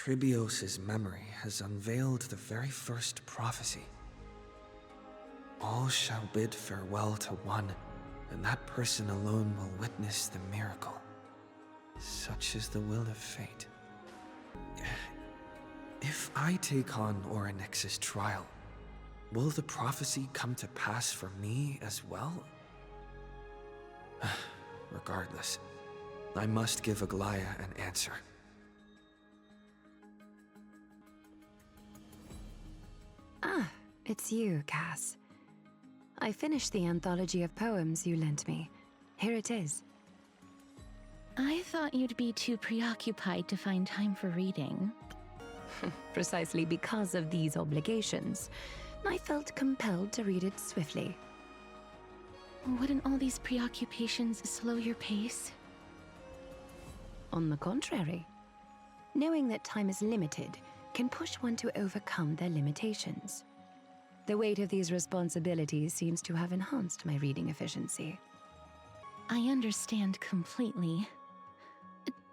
Tribios's memory has unveiled the very first prophecy. All shall bid farewell to one, and that person alone will witness the miracle. Such is the will of fate. If I take on Orynyx's trial, will the prophecy come to pass for me as well? Regardless, I must give Aglaya an answer. Ah, it's you, Cass. I finished the anthology of poems you lent me. Here it is. I thought you'd be too preoccupied to find time for reading. Precisely because of these obligations, I felt compelled to read it swiftly. Wouldn't all these preoccupations slow your pace? On the contrary, knowing that time is limited can push one to overcome their limitations. The weight of these responsibilities seems to have enhanced my reading efficiency. I understand completely.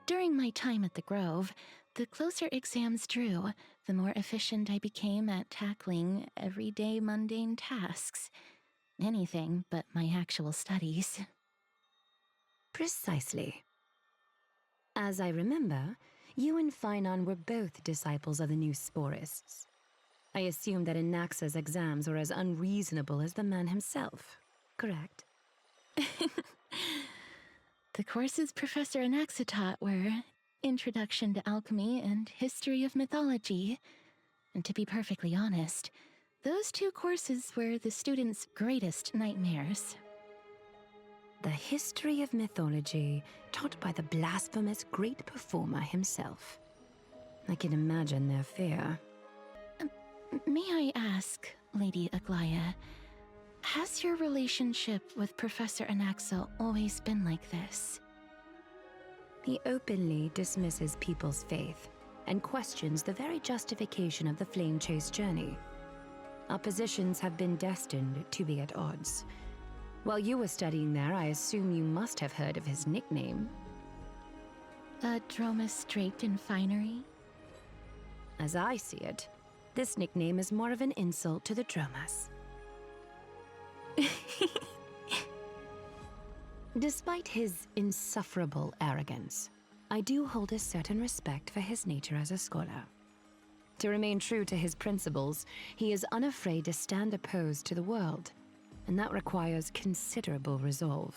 During my time at the Grove, the closer exams drew, the more efficient I became at tackling everyday mundane tasks. Anything but my actual studies. Precisely. As I remember, you and Finon were both disciples of the new Sporists. I assume that Anaxa's exams were as unreasonable as the man himself, correct? The courses Professor Anaxa taught were Introduction to Alchemy and History of Mythology. And to be perfectly honest, those two courses were the students' greatest nightmares. The History of Mythology, taught by the blasphemous great performer himself. I can imagine their fear. May I ask, Lady Aglaya, has your relationship with Professor Anaxa always been like this? He openly dismisses people's faith and questions the very justification of the flame chase journey. Our positions have been destined to be at odds. While you were studying there, I assume you must have heard of his nickname. A Dromus draped in finery? As I see it, this nickname is more of an insult to the Dromas. Despite his insufferable arrogance, I do hold a certain respect for his nature as a scholar. To remain true to his principles, he is unafraid to stand opposed to the world, and that requires considerable resolve.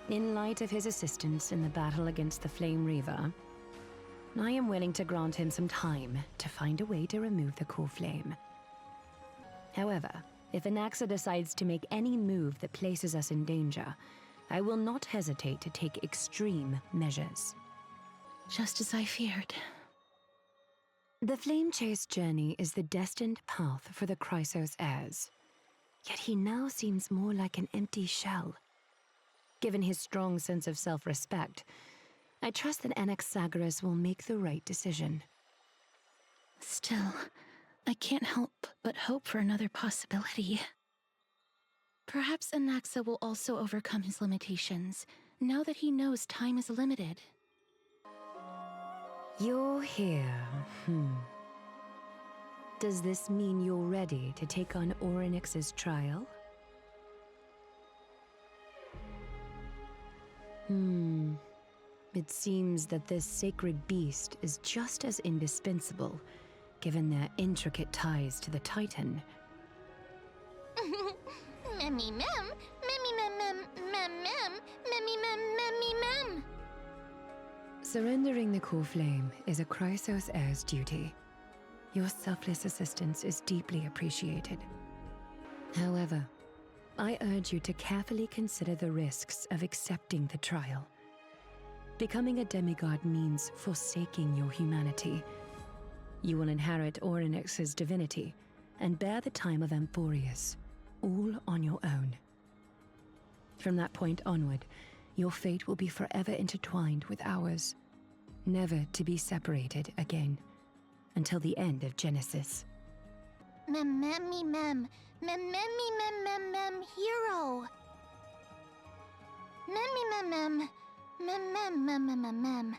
In light of his assistance in the battle against the Flame Reaver, I am willing to grant him some time to find a way to remove the Corflame. However, if Anaxa decides to make any move that places us in danger, I will not hesitate to take extreme measures. Just as I feared. The Flame Chase journey is the destined path for the Chrysos heirs. Yet he now seems more like an empty shell. Given his strong sense of self-respect, I trust that Anaxagoras will make the right decision. Still, I can't help but hope for another possibility. Perhaps Anaxa will also overcome his limitations, now that he knows time is limited. You're here, Does this mean you're ready to take on Orynyx's trial? It seems that this sacred beast is just as indispensable, given their intricate ties to the Titan. Memmy mem, memmy mem mem mem mem, memmy mem memmy mem. Surrendering the Corflame is a Chrysos heir's duty. Your selfless assistance is deeply appreciated. However, I urge you to carefully consider the risks of accepting the trial. Becoming a demigod means forsaking your humanity. You will inherit Orynyx's divinity and bear the time of Amphorius, all on your own. From that point onward, your fate will be forever intertwined with ours, never to be separated again, until the end of Genesis. Mem memmy mem, mem memmy mem mem mem hero. Memmy mem mem, mem mem mem mem mem mem,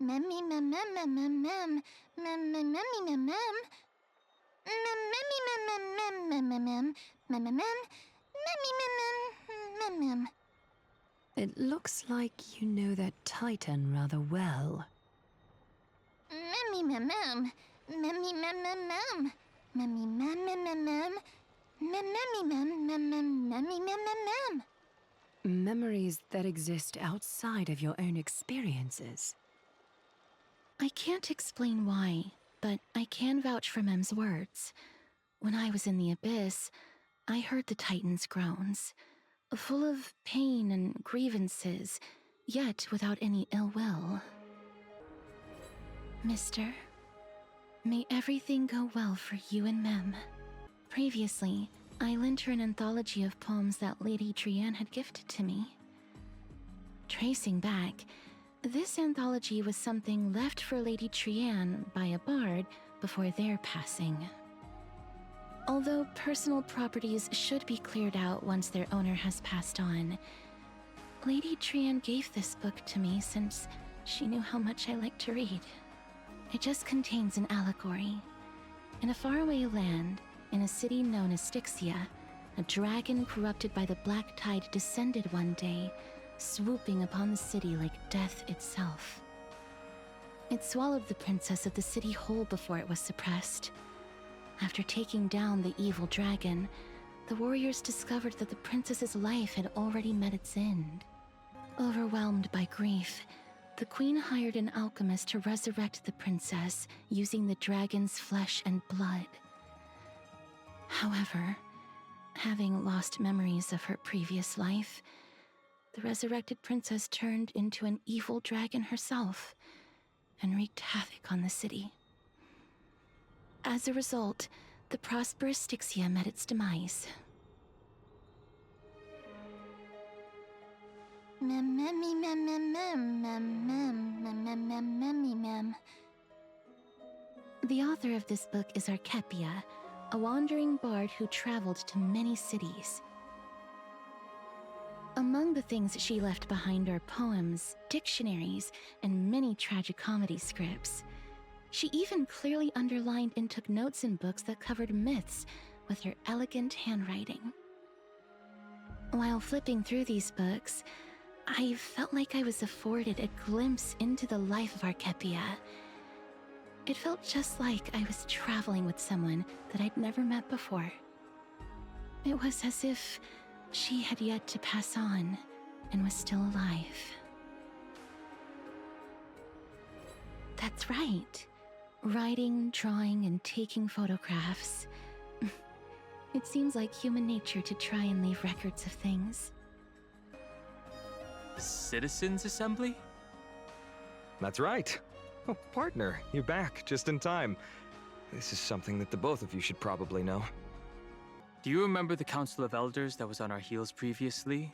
Memmy mem mem mem mem mem mem mem memmy mem mem memmy mem mem mem mem mem mem mem memmy mem mem mem. It looks like you know that Titan rather well. Memmy mem mem memmy mem mem mem memmy mem mem mem mem memmy mem mem mem memmy mem mem mem. Memories that exist outside of your own experiences. I can't explain why, but I can vouch for Mem's words. When I was in the abyss, I heard the Titan's groans, full of pain and grievances, yet without any ill will. Mister, may everything go well for you and Mem. Previously, I lent her an anthology of poems that Lady Trianne had gifted to me. Tracing back, this anthology was something left for Lady Trianne by a bard before their passing. Although personal properties should be cleared out once their owner has passed on, Lady Trianne gave this book to me since she knew how much I liked to read. It just contains an allegory. In a faraway land, in a city known as Styxia, a dragon corrupted by the black tide descended one day, swooping upon the city like death itself. It swallowed the princess of the city whole before it was suppressed. After taking down the evil dragon, the warriors discovered that the princess's life had already met its end. Overwhelmed by grief, the queen hired an alchemist to resurrect the princess using the dragon's flesh and blood. However, having lost memories of her previous life, the resurrected princess turned into an evil dragon herself and wreaked havoc on the city. As a result, the prosperous Styxia met its demise. Mem memmy mem mem mem mem mem mem mem mem memmy mem. The author of this book is Archepia, a wandering bard who traveled to many cities. Among the things she left behind are poems, dictionaries, and many tragicomedy scripts. She even clearly underlined and took notes in books that covered myths with her elegant handwriting. While flipping through these books, I felt like I was afforded a glimpse into the life of Archepia. It felt just like I was traveling with someone that I'd never met before. It was as if she had yet to pass on and was still alive. That's right. Writing, drawing, and taking photographs. It seems like human nature to try and leave records of things. Citizens' Assembly? That's right. Oh, partner, you're back just in time. This is something that the both of you should probably know. Do you remember the Council of Elders that was on our heels previously?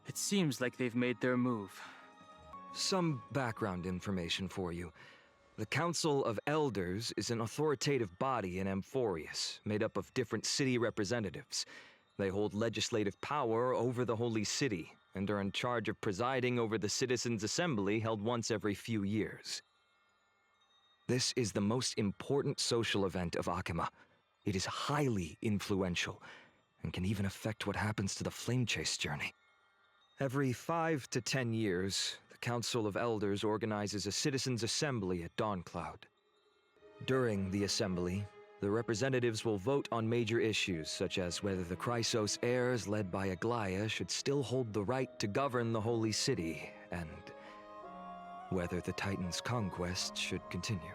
It seems like they've made their move. Some background information for you. The Council of Elders is an authoritative body in Amphorius, made up of different city representatives. They hold legislative power over the Holy City, and are in charge of presiding over the Citizens' Assembly held once every few years. This is the most important social event of Akima. It is highly influential, and can even affect what happens to the Flame Chase journey. Every 5 to 10 years, the Council of Elders organizes a Citizens' Assembly at Dawncloud. During the assembly, the representatives will vote on major issues such as whether the Chrysos heirs led by Aglaia should still hold the right to govern the Holy City, and whether the Titan's conquest should continue.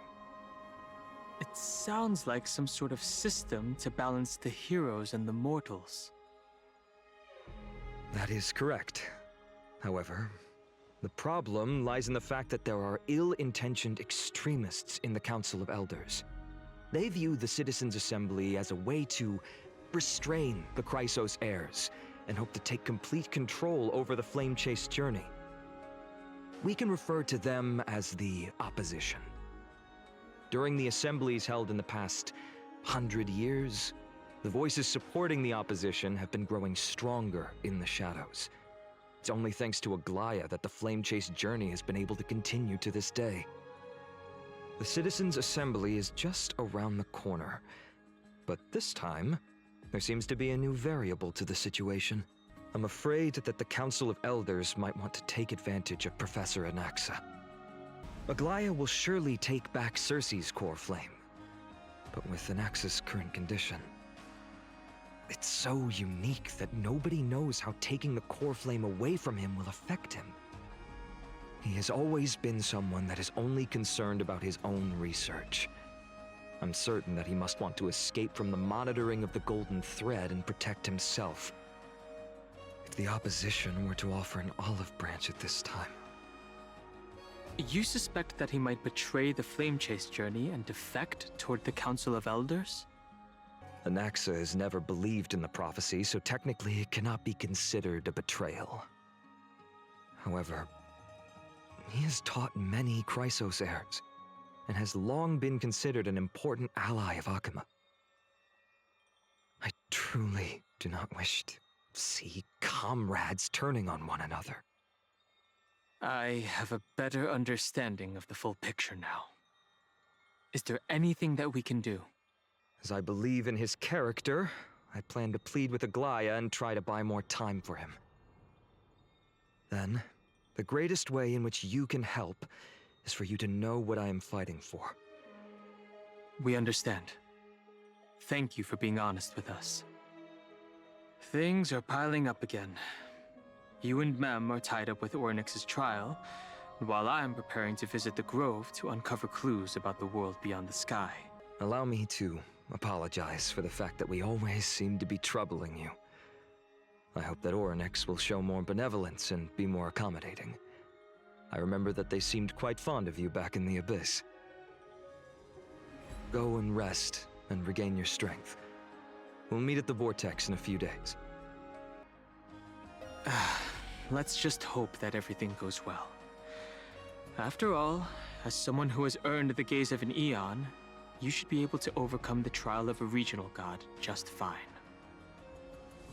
It sounds like some sort of system to balance the heroes and the mortals. That is correct. However, the problem lies in the fact that there are ill-intentioned extremists in the Council of Elders. They view the Citizens' Assembly as a way to restrain the Chrysos heirs and hope to take complete control over the Flame Chase journey. We can refer to them as the opposition. During the assemblies held in the past 100 years, the voices supporting the opposition have been growing stronger in the shadows. It's only thanks to Aglaya that the Flame Chase journey has been able to continue to this day. The Citizens' Assembly is just around the corner, but this time, there seems to be a new variable to the situation. I'm afraid that the Council of Elders might want to take advantage of Professor Anaxa. Aglaya will surely take back Cersei's Corflame, but with Anaxa's current condition, it's so unique that nobody knows how taking the Corflame away from him will affect him. He has always been someone that is only concerned about his own research. I'm certain that he must want to escape from the monitoring of the Golden Thread and protect himself. If the opposition were to offer an olive branch at this time... You suspect that he might betray the Flame Chase journey and defect toward the Council of Elders? Anaxa has never believed in the prophecy, so technically it cannot be considered a betrayal. However, he has taught many Chrysos heirs, and has long been considered an important ally of Akuma. I truly do not wish to see comrades turning on one another. I have a better understanding of the full picture now. Is there anything that we can do? As I believe in his character, I plan to plead with Aglaya and try to buy more time for him. Then, the greatest way in which you can help is for you to know what I am fighting for. We understand. Thank you for being honest with us. Things are piling up again. You and Mem are tied up with Ornyx's trial, while I'm preparing to visit the Grove to uncover clues about the world beyond the sky. Allow me to apologize for the fact that we always seem to be troubling you. I hope that Ornyx will show more benevolence and be more accommodating. I remember that they seemed quite fond of you back in the Abyss. Go and rest and regain your strength. We'll meet at the Vortex in a few days. Let's just hope that everything goes well. After all, as someone who has earned the gaze of an Eon, you should be able to overcome the trial of a regional god just fine.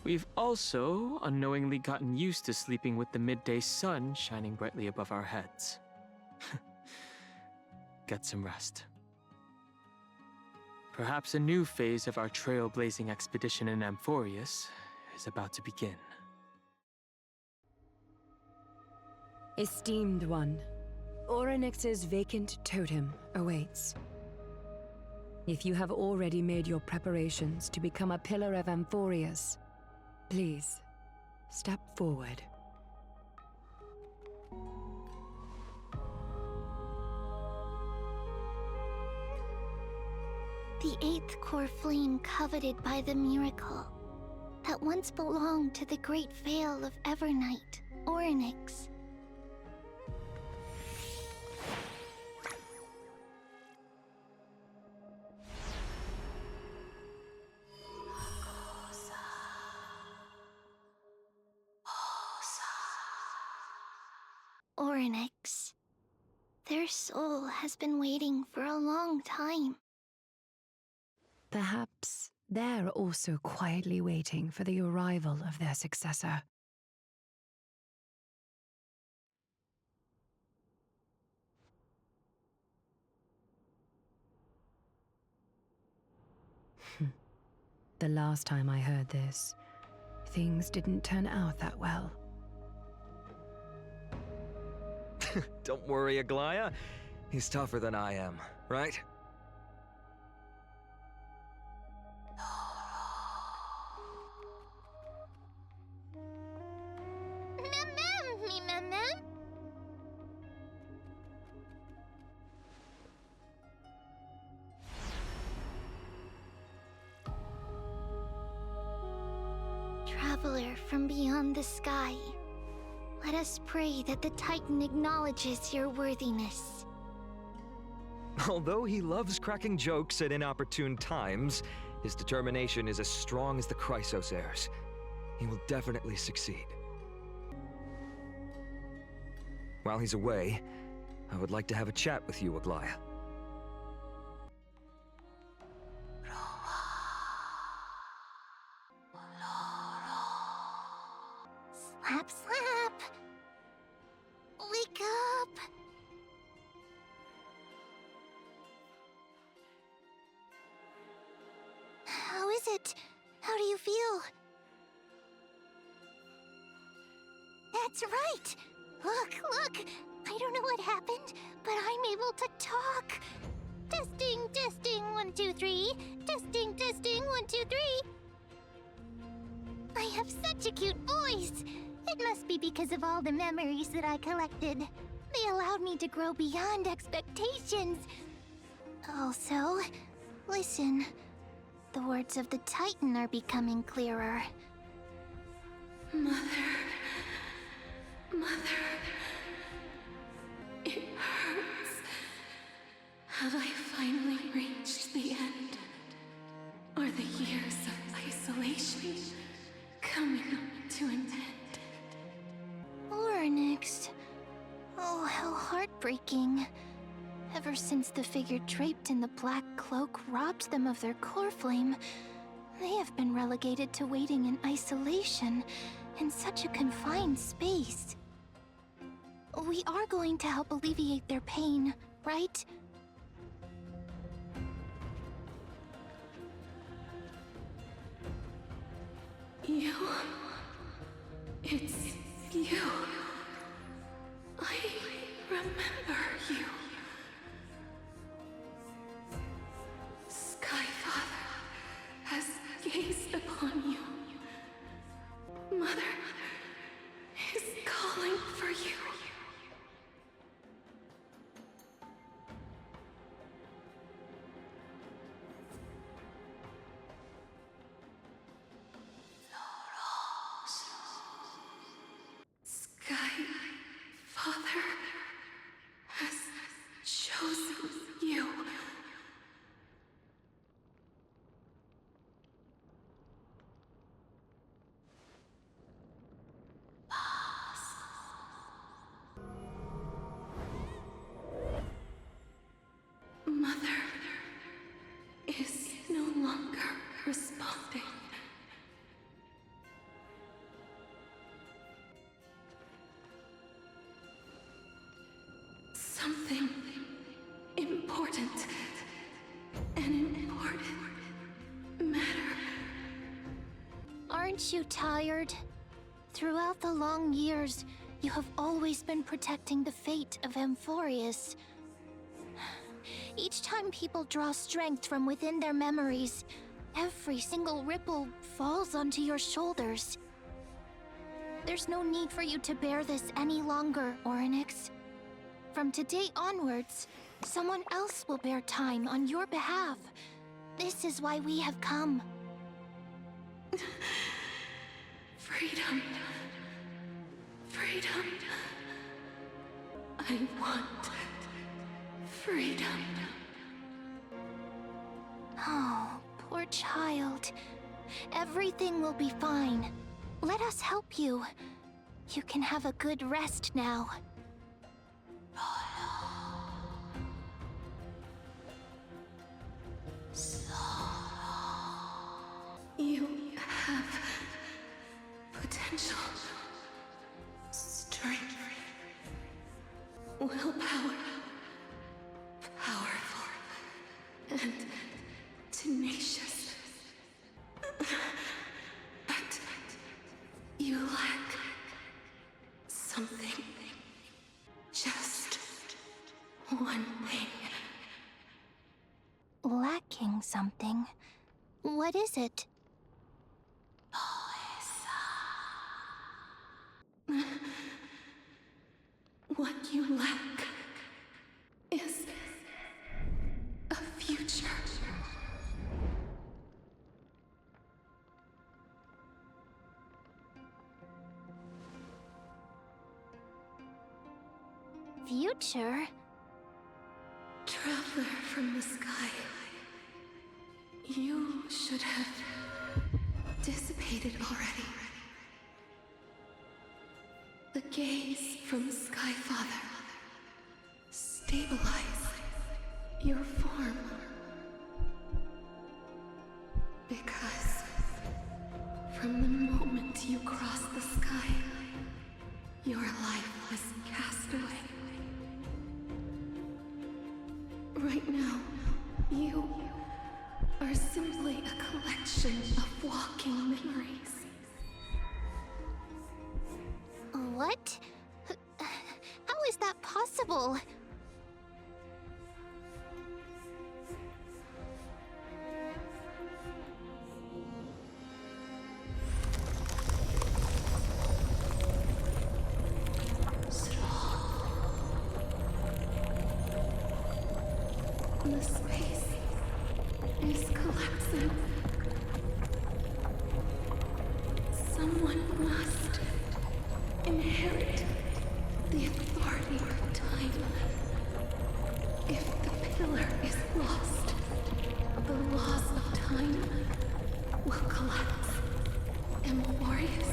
We've also unknowingly gotten used to sleeping with the midday sun shining brightly above our heads. Get some rest. Perhaps a new phase of our trailblazing expedition in Amphorius is about to begin. Esteemed one, Ornyx's vacant totem awaits. If you have already made your preparations to become a pillar of Amphorius, please, step forward. The eighth core flame coveted by the miracle that once belonged to the great Vale of Evernight, Ornyx. Ornyx. Their soul has been waiting for a long time. Perhaps they're also quietly waiting for the arrival of their successor. The last time I heard this, things didn't turn out that well. Don't worry, Aglaya. He's tougher than I am, right? Traveler from beyond the sky, let us pray that the Titan acknowledges your worthiness. Although he loves cracking jokes at inopportune times, his determination is as strong as the Chrysos heirs. He will definitely succeed. While he's away, I would like to have a chat with you, Aglaya. Slap, slap! right. How do you feel? That's right! Look! I don't know what happened, but I'm able to talk! Testing, 1, 2, 3. Testing, 1, 2, 3. I have such a cute voice! It must be because of all the memories that I collected. They allowed me to grow beyond expectations. Also, listen. The words of the Titan are becoming clearer. Mother, it hurts. Have I finally reached the end? Are the years of isolation coming to an end? Ornyx. Oh, how heartbreaking. Ever since the figure draped in the black cloak robbed them of their Corflame, they have been relegated to waiting in isolation in such a confined space. We are going to help alleviate their pain, right? You. It's you. I remember you. Skyfather has gazed upon you. Mother is calling for you. Skyfather has chosen you. Mother is no longer responding. Something important. An important matter. Aren't you tired? Throughout the long years, you have always been protecting the fate of Amphorius. Each time people draw strength from within their memories, every single ripple falls onto your shoulders. There's no need for you to bear this any longer, Ornyx. From today onwards, someone else will bear time on your behalf. This is why we have come. Freedom. Freedom. I want freedom. Oh, poor child. Everything will be fine. Let us help you. You can have a good rest now. You have potential, strength, willpower, powerful, and tenacious. But you lack something. Just one thing. Lacking something. What is it? What you lack is a future. Future? Traveler from the sky, you should have dissipated already. The gaze from Skyfather stabilize your form. Because from the moment you crossed the sky, your life was cast away. Right now, you are simply a collection of walking memories. What? How is that possible? The space is collapsing. Someone must inherit the authority of time. If the pillar is lost, the laws of time will collapse. Emorius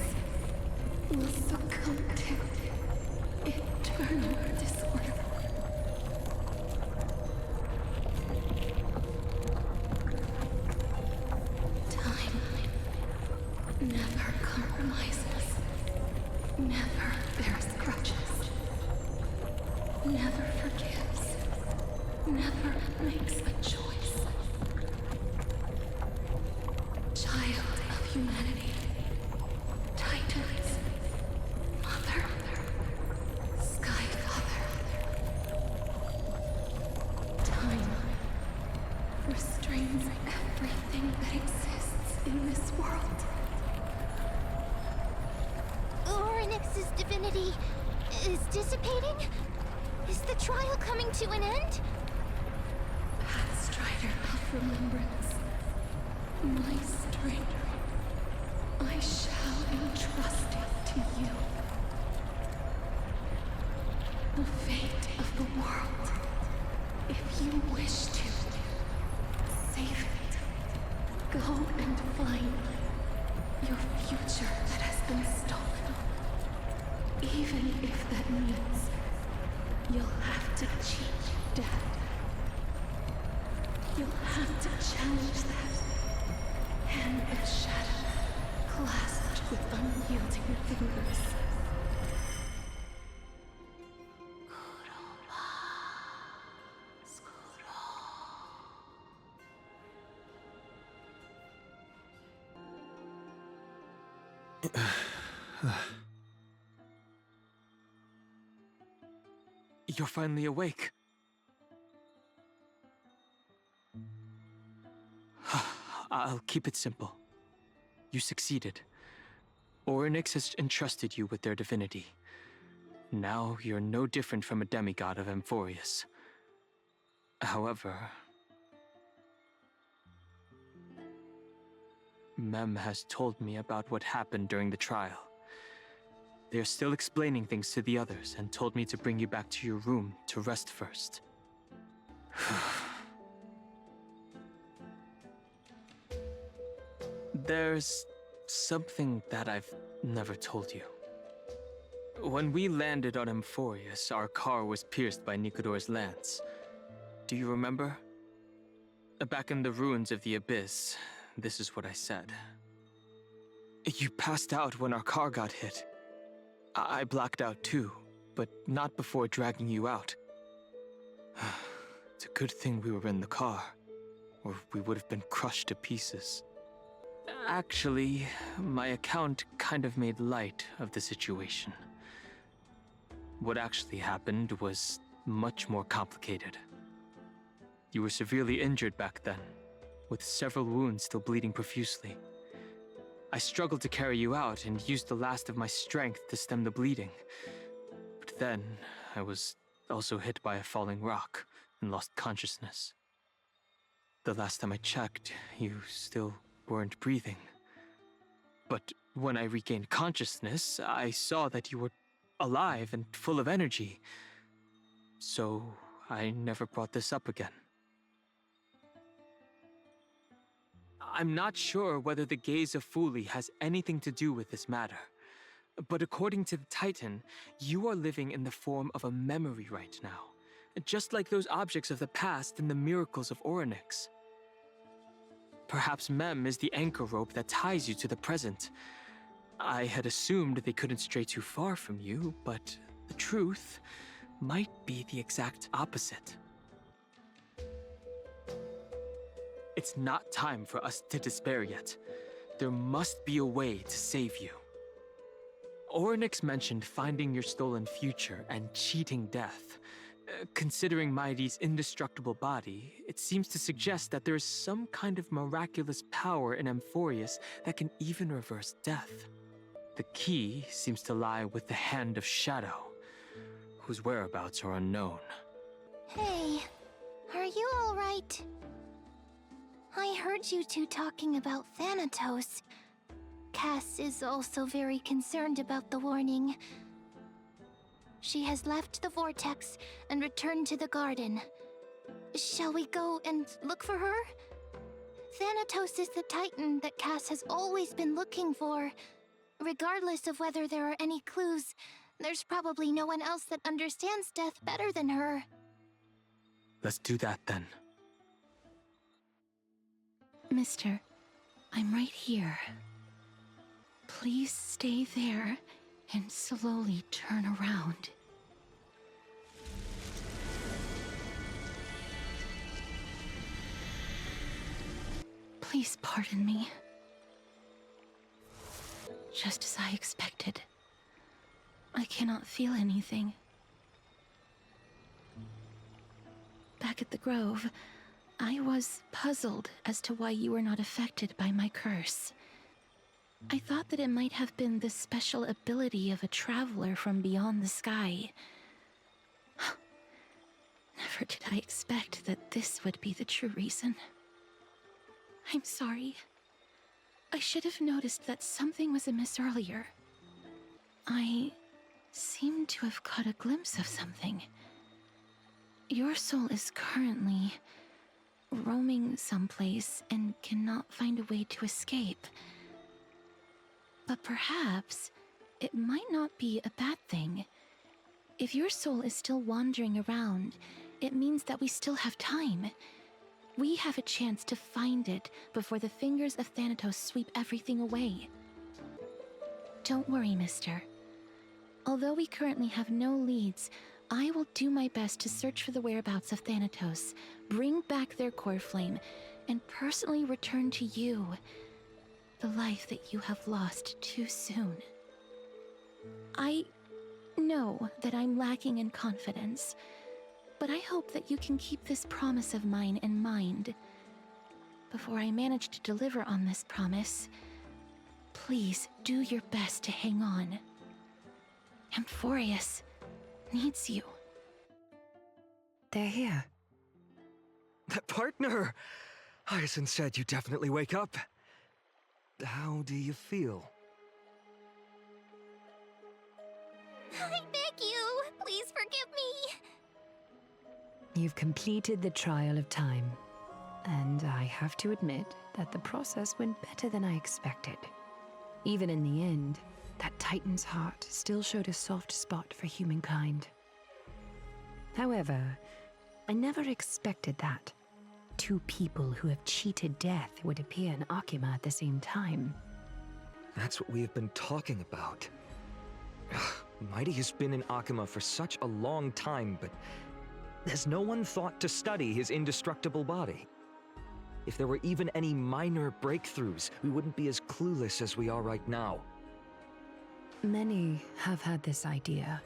will succumb to eternal disorder. Time never compromises, never bears grudges, never forgives, never makes a choice. Child of humanity, Titans, Mother, Sky Father. Time restrains everything that exists in this world. Orynyx's divinity is dissipating? Is the trial coming to an end? Pathstrider of remembrance, my strength, I shall entrust it to you. The fate of the world, if you wish to save it, go and find your future that has been stolen. Even if that means you'll have to cheat death. You'll have to challenge that hand of shadow, clasped with unyielding fingers. You're finally awake. I'll keep it simple. You succeeded. Orynyx has entrusted you with their divinity. Now you're no different from a demigod of Amphorius. However, Mem has told me about what happened during the trial. They're still explaining things to the others and told me to bring you back to your room to rest first. There's something that I've never told you. When we landed on Amphorius, our car was pierced by Nicodor's lance. Do you remember? Back in the ruins of the Abyss, this is what I said. You passed out when our car got hit. I blacked out too, but not before dragging you out. It's a good thing we were in the car, or we would have been crushed to pieces. Actually, my account kind of made light of the situation. What actually happened was much more complicated. You were severely injured back then, with several wounds still bleeding profusely. I struggled to carry you out and used the last of my strength to stem the bleeding. But then, I was also hit by a falling rock and lost consciousness. The last time I checked, you still weren't breathing. But when I regained consciousness, I saw that you were alive and full of energy. So I never brought this up again. I'm not sure whether the gaze of Fuli has anything to do with this matter. But according to the Titan, you are living in the form of a memory right now. Just like those objects of the past and the miracles of Orynyx. Perhaps Mem is the anchor rope that ties you to the present. I had assumed they couldn't stray too far from you, but the truth might be the exact opposite. It's not time for us to despair yet. There must be a way to save you. Orynyx mentioned finding your stolen future and cheating death. Considering Mighty's indestructible body, it seems to suggest that there is some kind of miraculous power in Amphorius that can even reverse death. The key seems to lie with the Hand of Shadow, whose whereabouts are unknown. Hey, are you all right? I heard you two talking about Thanatos. Cass is also very concerned about the warning. She has left the vortex and returned to the garden. Shall we go and look for her? Thanatos is the Titan that Cass has always been looking for. Regardless of whether there are any clues, there's probably no one else that understands death better than her. Let's do that then. Mister, I'm right here. Please stay there and slowly turn around. Please pardon me. Just as I expected. I cannot feel anything. Back at the Grove, I was puzzled as to why you were not affected by my curse. I thought that it might have been the special ability of a traveler from beyond the sky. Never did I expect that this would be the true reason. I'm sorry. I should have noticed that something was amiss earlier. I seem to have caught a glimpse of something. Your soul is currently roaming someplace and cannot find a way to escape. But perhaps it might not be a bad thing. If your soul is still wandering around, it means that we still have time. We have a chance to find it before the fingers of Thanatos sweep everything away. Don't worry, mister. Although we currently have no leads, I will do my best to search for the whereabouts of Thanatos, bring back their Corflame, and personally return to you the life that you have lost too soon. I know that I'm lacking in confidence, but I hope that you can keep this promise of mine in mind. Before I manage to deliver on this promise, please do your best to hang on. Amphorius needs you. They're here. That partner! Hyacinth said you definitely wake up. How do you feel? I beg you, please forgive me. You've completed the trial of time, and I have to admit that the process went better than I expected. Even in the end, that Titan's heart still showed a soft spot for humankind. However, I never expected that two people who have cheated death would appear in Akima at the same time. That's what we have been talking about. Mighty has been in Akima for such a long time, but has no one thought to study his indestructible body? If there were even any minor breakthroughs, we wouldn't be as clueless as we are right now. Many have had this idea,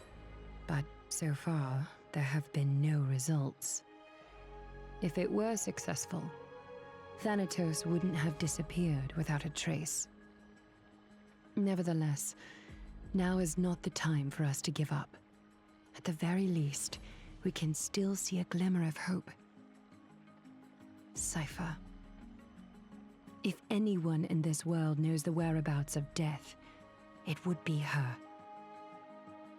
but so far, there have been no results. If it were successful, Thanatos wouldn't have disappeared without a trace. Nevertheless, now is not the time for us to give up. At the very least, we can still see a glimmer of hope. Cypher. If anyone in this world knows the whereabouts of death, it would be her.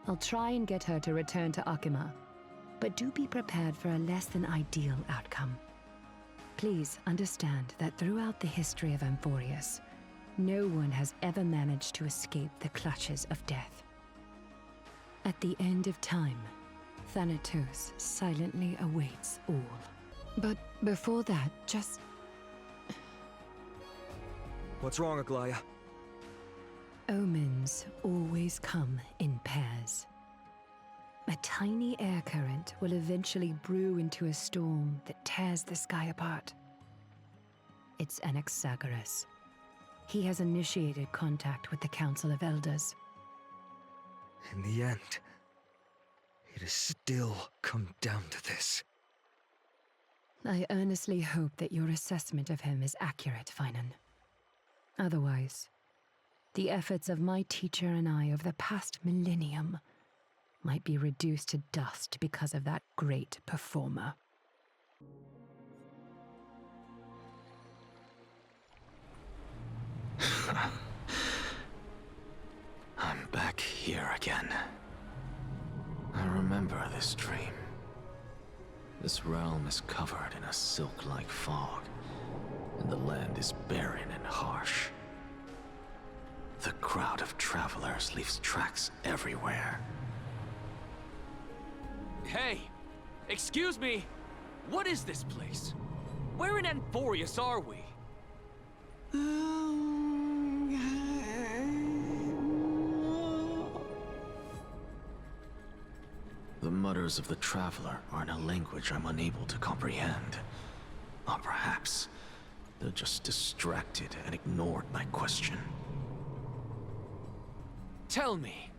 I'll try and get her to return to Akima, but do be prepared for a less than ideal outcome. Please understand that throughout the history of Amphorius, no one has ever managed to escape the clutches of death. At the end of time, Thanatos silently awaits all. But before that, just... What's wrong, Aglaya? Omens always come in pairs. A tiny air current will eventually brew into a storm that tears the sky apart. It's Anaxagoras. He has initiated contact with the Council of Elders. In the end, it has still come down to this. I earnestly hope that your assessment of him is accurate, Finan. Otherwise, the efforts of my teacher and I over the past millennium might be reduced to dust because of that great performer. I'm back here again. I remember this dream. This realm is covered in a silk-like fog, and the land is barren and harsh. The crowd of travelers leaves tracks everywhere. Hey! Excuse me! What is this place? Where in Amphorius are we? The mutters of the traveler are in a language I'm unable to comprehend. Or perhaps they're just distracted and ignored my question. Tell me,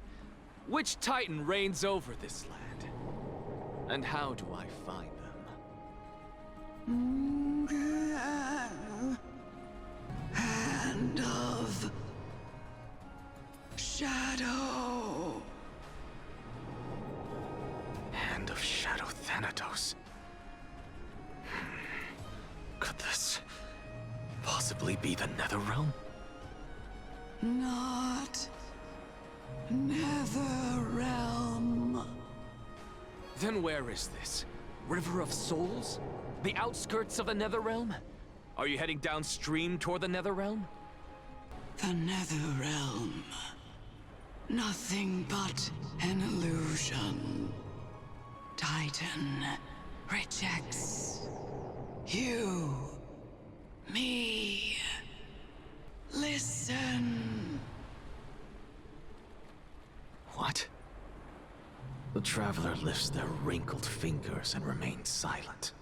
which Titan reigns over this land? And how do I find them? Hand of Shadow. Hand of Shadow Thanatos. Could this possibly be the Netherrealm? Not Netherrealm. Then where is this? River of Souls? The outskirts of the Netherrealm? Are you heading downstream toward the Netherrealm? The Netherrealm. Nothing but an illusion. Titan rejects you, me. Listen. What? The traveler lifts their wrinkled fingers and remains silent.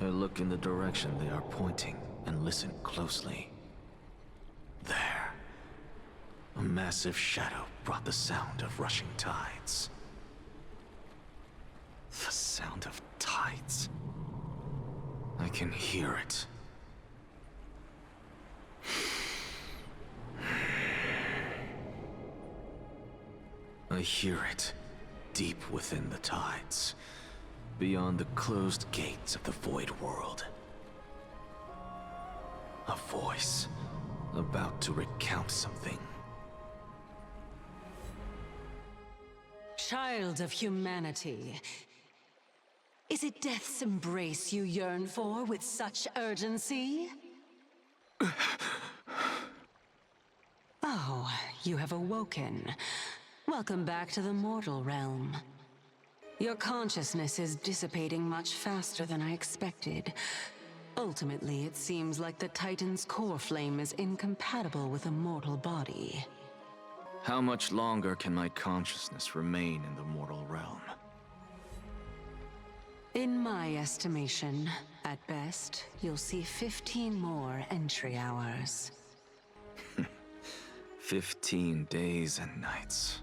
I look in the direction they are pointing and listen closely. There. A massive shadow brought the sound of rushing tides. The sound of tides. I can hear it. I hear it, deep within the tides, beyond the closed gates of the void world. A voice, about to recount something. Child of humanity, is it death's embrace you yearn for with such urgency? Oh, you have awoken. Welcome back to the mortal realm. Your consciousness is dissipating much faster than I expected. Ultimately, it seems like the Titan's Corflame is incompatible with a mortal body. How much longer can my consciousness remain in the mortal realm? In my estimation, at best, you'll see 15 more entry hours. 15 days and nights.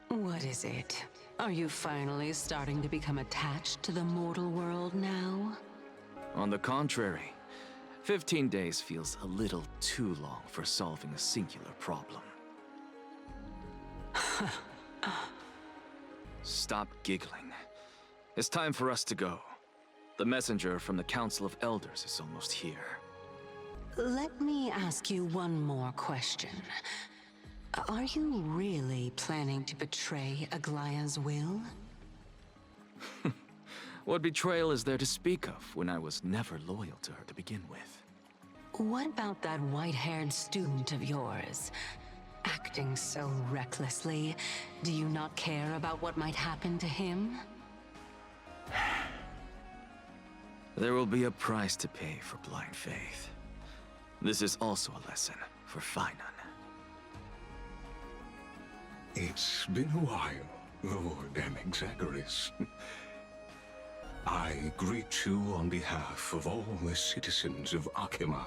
What is it? Are you finally starting to become attached to the mortal world now? On the contrary, 15 days feels a little too long for solving a singular problem. Stop giggling. It's time for us to go. The messenger from the Council of Elders is almost here. Let me ask you one more question. Are you really planning to betray Aglaya's will? What betrayal is there to speak of when I was never loyal to her to begin with? What about that white-haired student of yours? Acting so recklessly, do you not care about what might happen to him? There will be a price to pay for blind faith. This is also a lesson for Finan. It's been a while, Lord Anaxagoras. I greet you on behalf of all the citizens of Akima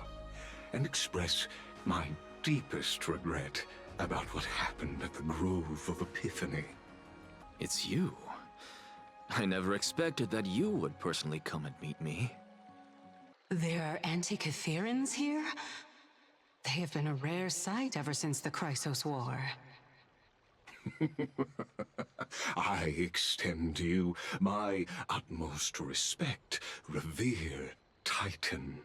and express my deepest regret about what happened at the Grove of Epiphany. It's you. I never expected that you would personally come and meet me. There are anti-Catherians here? They have been a rare sight ever since the Chrysos War. I extend to you my utmost respect, revered Titan.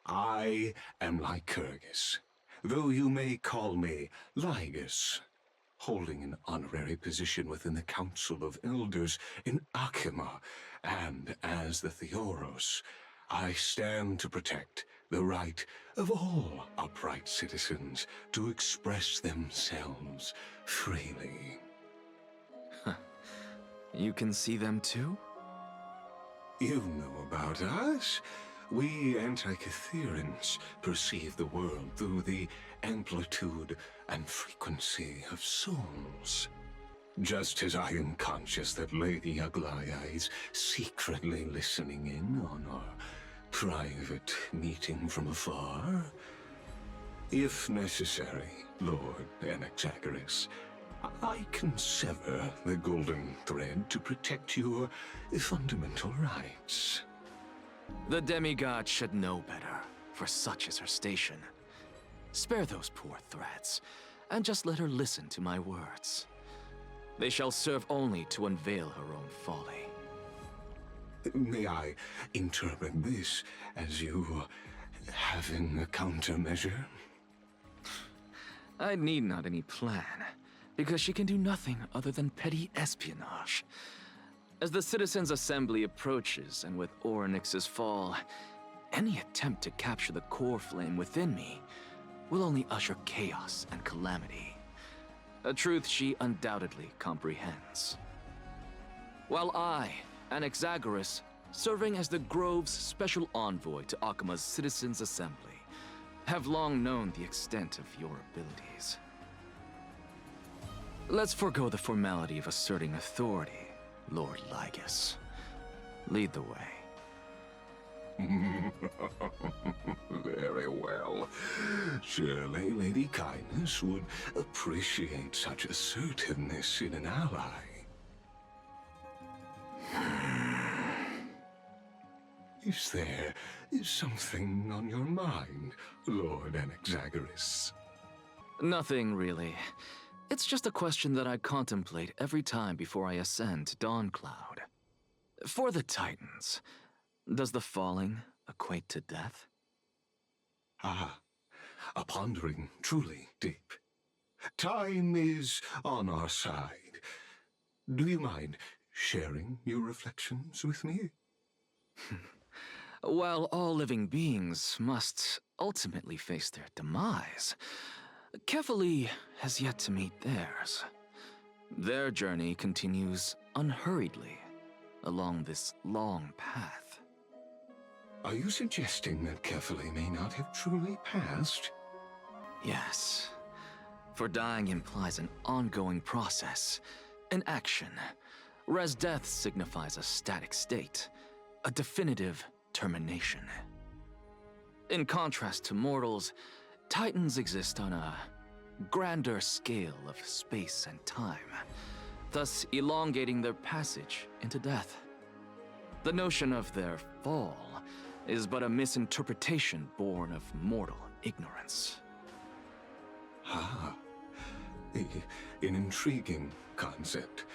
I am Lycurgus, though you may call me Lygus, holding an honorary position within the Council of Elders in Akima, and as the Theoros, I stand to protect the right of all upright citizens to express themselves freely. You can see them too? You know about us. We anti-Catherians perceive the world through the amplitude and frequency of souls. Just as I am conscious that Lady Aglaya is secretly listening in on our private meeting from afar. If necessary, Lord Anaxagoras, I can sever the golden thread to protect your fundamental rights. The demigod should know better, for such is her station. Spare those poor threads, and just let her listen to my words. They shall serve only to unveil her own folly. May I interpret this as you having a countermeasure? I need not any plan, because she can do nothing other than petty espionage. As the Citizens' Assembly approaches, and with Orynyx's fall, any attempt to capture the Corflيم within me will only usher chaos and calamity. A truth she undoubtedly comprehends. While I, Anaxagoras, serving as the Grove's special envoy to Akima's Citizens' Assembly, have long known the extent of your abilities. Let's forego the formality of asserting authority, Lord Lygus. Lead the way. Very well. Surely Lady Kindness would appreciate such assertiveness in an ally. Is there something on your mind, Lord Anaxagoras? Nothing, really. It's just a question that I contemplate every time before I ascend to Dawncloud. For the Titans, does the falling equate to death? Ah, a pondering truly deep. Time is on our side. Do you mind sharing your reflections with me? While all living beings must ultimately face their demise, Kefali has yet to meet theirs. Their journey continues unhurriedly along this long path. Are you suggesting that Kefali may not have truly passed? Yes, for dying implies an ongoing process, an action, whereas death signifies a static state, a definitive termination. In contrast to mortals, Titans exist on a grander scale of space and time, thus elongating their passage into death. The notion of their fall is but a misinterpretation born of mortal ignorance. Ah, an intriguing concept,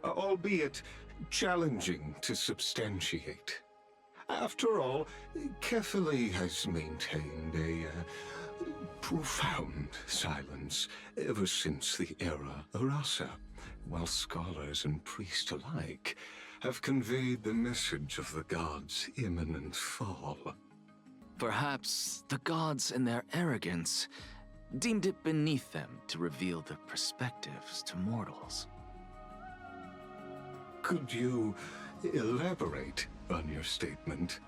albeit challenging to substantiate. After all, Kefali has maintained a profound silence ever since the era Arasa, while scholars and priests alike have conveyed the message of the gods' imminent fall. Perhaps the gods in their arrogance deemed it beneath them to reveal their perspectives to mortals. Could you elaborate on your statement?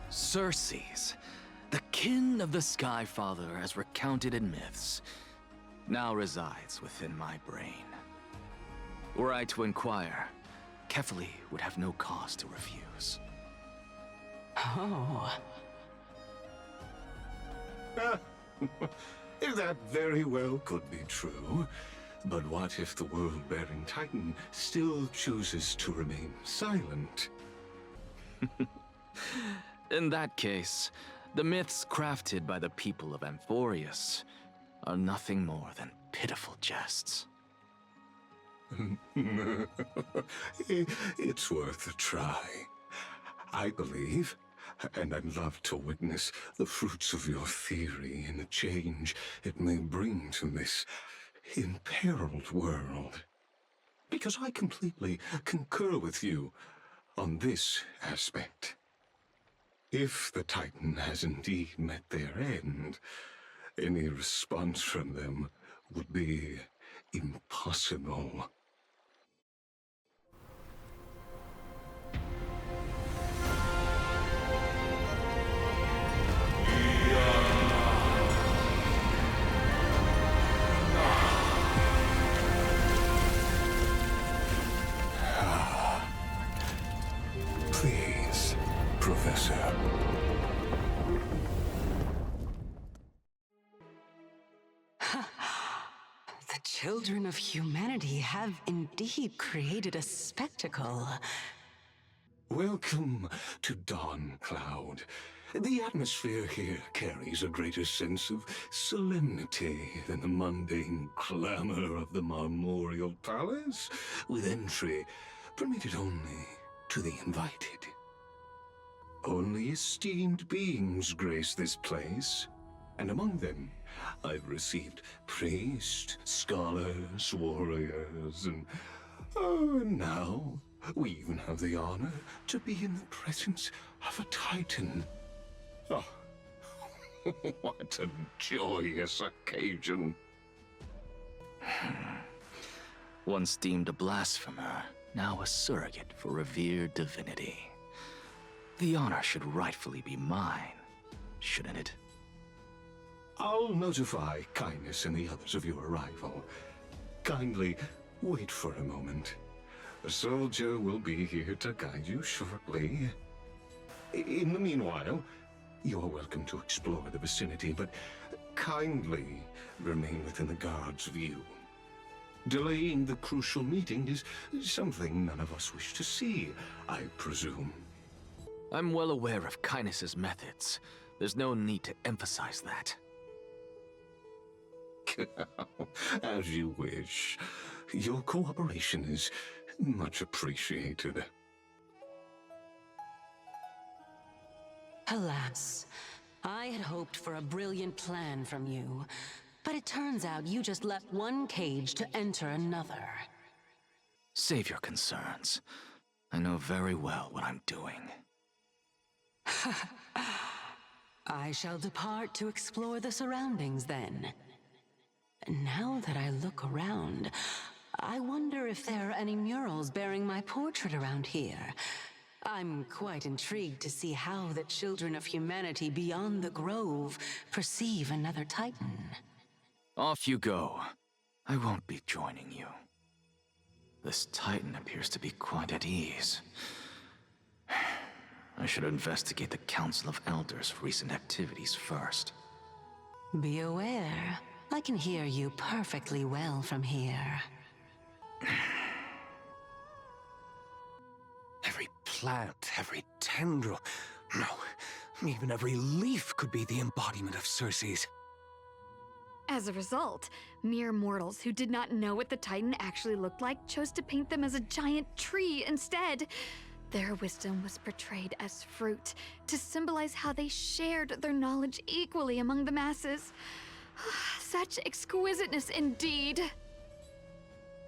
Circes, the kin of the Skyfather as recounted in myths, now resides within my brain. Were I to inquire, Kefali would have no cause to refuse. Oh. That very well could be true. But what if the world-bearing Titan still chooses to remain silent? In that case, the myths crafted by the people of Amphorius are nothing more than pitiful jests. It's worth a try. I believe, and I'd love to witness the fruits of your theory and the change it may bring to this imperiled world. Because I completely concur with you on this aspect. If the Titan has indeed met their end, any response from them would be impossible. Please, Professor. The children of humanity have indeed created a spectacle. Welcome to Dawn Cloud. The atmosphere here carries a greater sense of solemnity than the mundane clamor of the Marmorial Palace, with entry permitted only to the invited. Only esteemed beings grace this place, and among them I've received priests, scholars, warriors, and now we even have the honor to be in the presence of a Titan. Oh, what a joyous occasion. Once deemed a blasphemer, now a surrogate for revered divinity. The honor should rightfully be mine, shouldn't it? I'll notify Kindness and the others of your arrival. Kindly wait for a moment. A soldier will be here to guide you shortly. In the meanwhile, you are welcome to explore the vicinity, but kindly remain within the guard's view. Delaying the crucial meeting is something none of us wish to see, I presume. I'm well aware of Kindness's methods. There's no need to emphasize that. As you wish. Your cooperation is much appreciated. Alas, I had hoped for a brilliant plan from you, but it turns out you just left one cage to enter another. Save your concerns. I know very well what I'm doing. I shall depart to explore the surroundings then. Now that I look around, I wonder if there are any murals bearing my portrait around here. I'm quite intrigued to see how the children of humanity beyond the grove perceive another Titan. Off you go. I won't be joining you. This Titan appears to be quite at ease. I should investigate the Council of Elders' recent activities first. Be aware, I can hear you perfectly well from here. Every plant, every tendril, no, even every leaf could be the embodiment of Circe's. As a result, mere mortals who did not know what the Titan actually looked like chose to paint them as a giant tree instead. Their wisdom was portrayed as fruit, to symbolize how they shared their knowledge equally among the masses. Such exquisiteness indeed.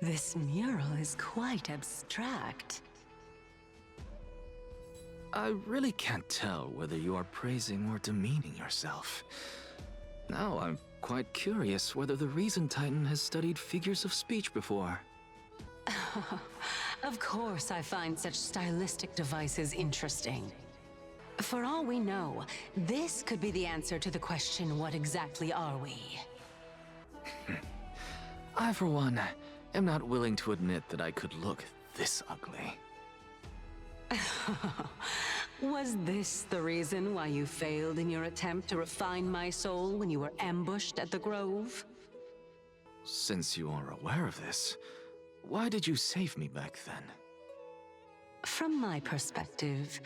This mural is quite abstract. I really can't tell whether you are praising or demeaning yourself. Now I'm quite curious whether the Reason Titan has studied figures of speech before. Of course I find such stylistic devices interesting. For all we know, this could be the answer to the question, what exactly are we? I, for one, am not willing to admit that I could look this ugly. Was this the reason why you failed in your attempt to refine my soul when you were ambushed at the Grove? Since you are aware of this, why did you save me back then? From my perspective,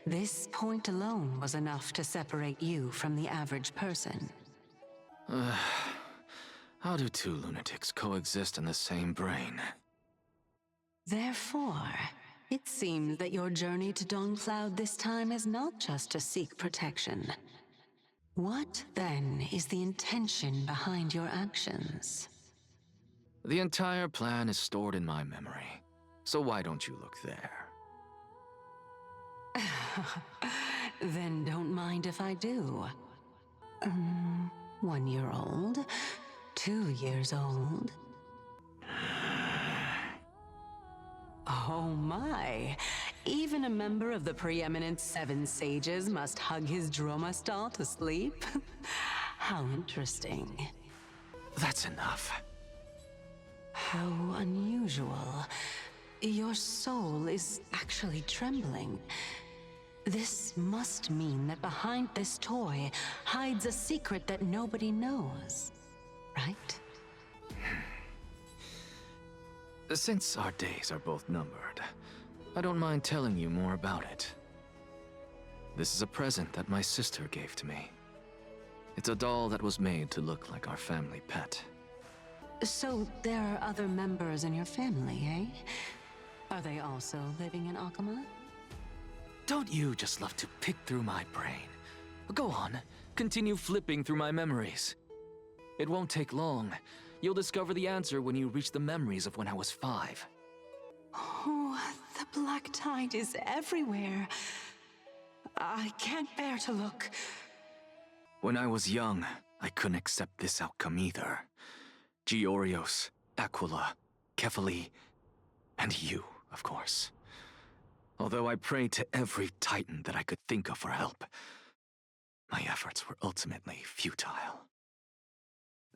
this point alone was enough to separate you from the average person. How do two lunatics coexist in the same brain? Therefore, it seems that your journey to Dawnfloud this time is not just to seek protection. What, then, is the intention behind your actions? The entire plan is stored in my memory, so why don't you look there? Then don't mind if I do. 1 year old? 2 years old? Oh my! Even a member of the preeminent 7 sages must hug his droma stall to sleep? How interesting. That's enough. How unusual. Your soul is actually trembling. This must mean that behind this toy hides a secret that nobody knows, right? Since our days are both numbered, I don't mind telling you more about it. This is a present that my sister gave to me. It's a doll that was made to look like our family pet. So there are other members in your family, eh? Are they also living in Akama? Don't you just love to pick through my brain? Go on, continue flipping through my memories. It won't take long. You'll discover the answer when you reach the memories of when I was 5. Oh, the black tide is everywhere. I can't bear to look. When I was young, I couldn't accept this outcome either. Georios, Aquila, Kefali, and you, of course. Although I prayed to every titan that I could think of for help, my efforts were ultimately futile.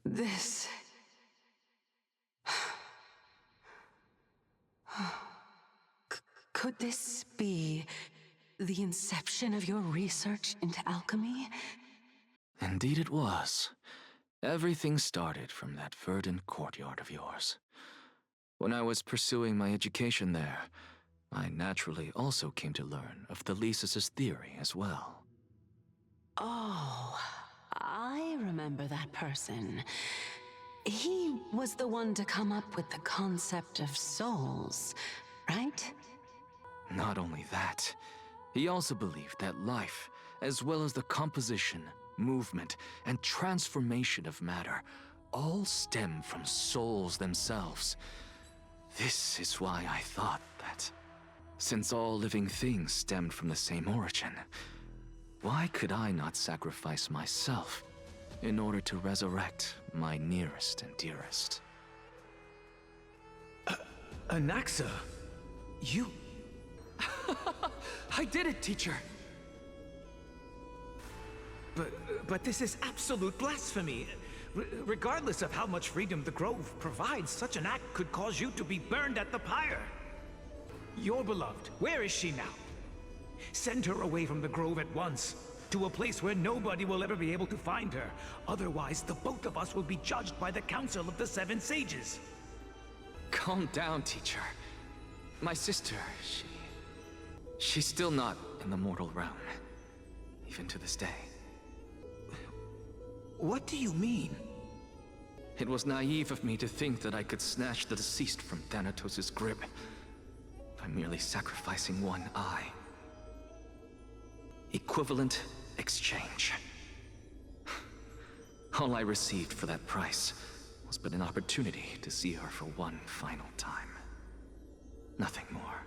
This... Could this be the inception of your research into alchemy? Indeed it was. Everything started from that verdant courtyard of yours. When I was pursuing my education there, I naturally also came to learn of Thelesis' theory as well. Oh, I remember that person. He was the one to come up with the concept of souls, right? Not only that, he also believed that life, as well as the composition, movement, and transformation of matter, all stem from souls themselves. This is why I thought that, since all living things stemmed from the same origin, why could I not sacrifice myself in order to resurrect my nearest and dearest? Anaxa, you... I did it, teacher! But this is absolute blasphemy. Regardless of how much freedom the Grove provides, such an act could cause you to be burned at the pyre. Your beloved, where is she now? Send her away from the Grove at once, to a place where nobody will ever be able to find her. Otherwise, the both of us will be judged by the Council of the 7 Sages. Calm down, teacher. My sister, she's still not in the mortal realm, even to this day. What do you mean? It was naive of me to think that I could snatch the deceased from Thanatos' grip by merely sacrificing one eye. Equivalent exchange. All I received for that price was but an opportunity to see her for one final time. Nothing more.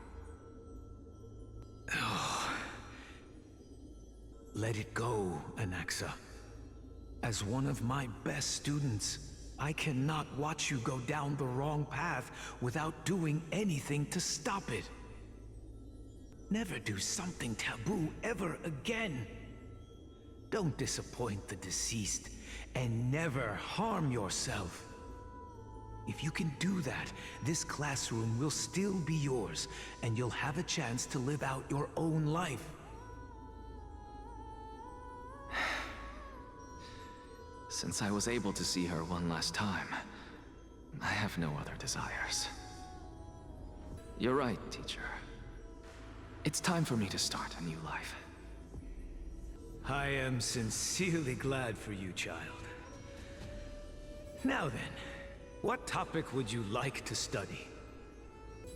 Oh. Let it go, Anaxa. As one of my best students, I cannot watch you go down the wrong path without doing anything to stop it. Never do something taboo ever again. Don't disappoint the deceased, and never harm yourself. If you can do that, this classroom will still be yours, and you'll have a chance to live out your own life. Since I was able to see her one last time, I have no other desires. You're right, teacher. It's time for me to start a new life. I am sincerely glad for you, child. Now then, what topic would you like to study?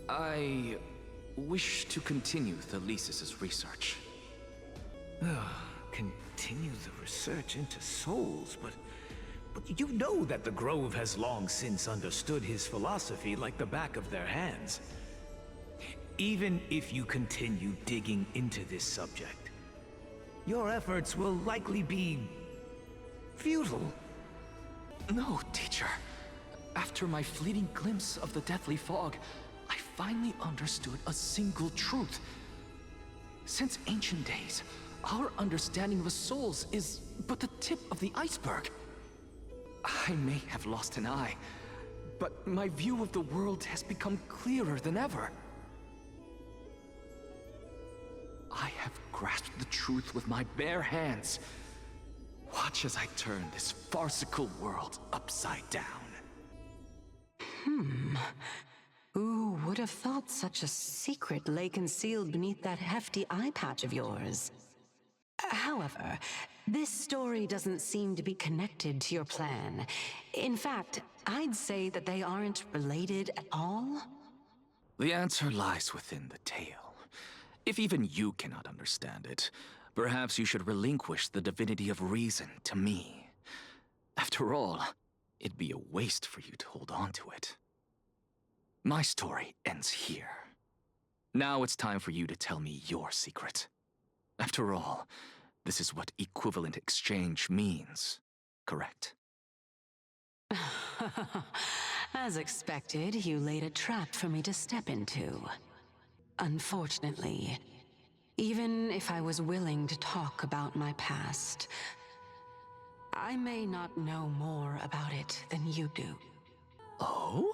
I wish to continue Thalesis' research. Continue the research into souls, but you know that the Grove has long since understood his philosophy like the back of their hands. Even if you continue digging into this subject, your efforts will likely be futile. No, teacher. After my fleeting glimpse of the deathly fog, I finally understood a single truth. Since ancient days, our understanding of the souls is but the tip of the iceberg. I may have lost an eye, but my view of the world has become clearer than ever. I have grasped the truth with my bare hands. Watch as I turn this farcical world upside down. Who would have thought such a secret lay concealed beneath that hefty eye patch of yours? However, this story doesn't seem to be connected to your plan. In fact, I'd say that they aren't related at all. The answer lies within the tale. If even you cannot understand it, perhaps you should relinquish the divinity of reason to me. After all, it'd be a waste for you to hold on to it. My story ends here. Now it's time for you to tell me your secret. After all, this is what equivalent exchange means, correct? As expected, you laid a trap for me to step into. Unfortunately, even if I was willing to talk about my past, I may not know more about it than you do. Oh?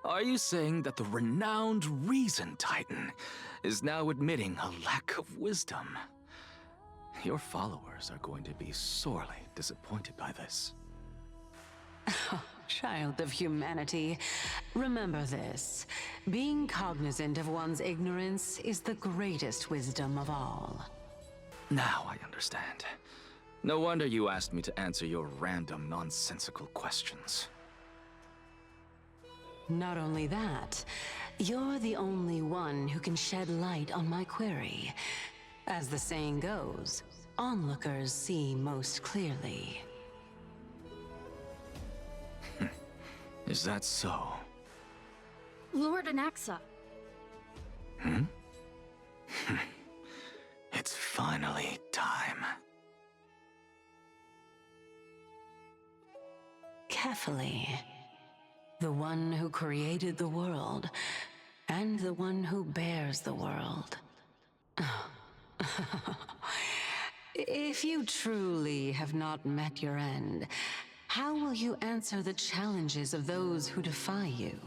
Are you saying that the renowned Reason Titan is now admitting a lack of wisdom? Your followers are going to be sorely disappointed by this. Child of humanity, remember this. Being cognizant of one's ignorance is the greatest wisdom of all. Now I understand. No wonder you asked me to answer your random, nonsensical questions. Not only that, you're the only one who can shed light on my query. As the saying goes, onlookers see most clearly. Is that so? Lord Anaxa. It's finally time. Carefully. The one who created the world, and the one who bears the world. If you truly have not met your end, how will you answer the challenges of those who defy you?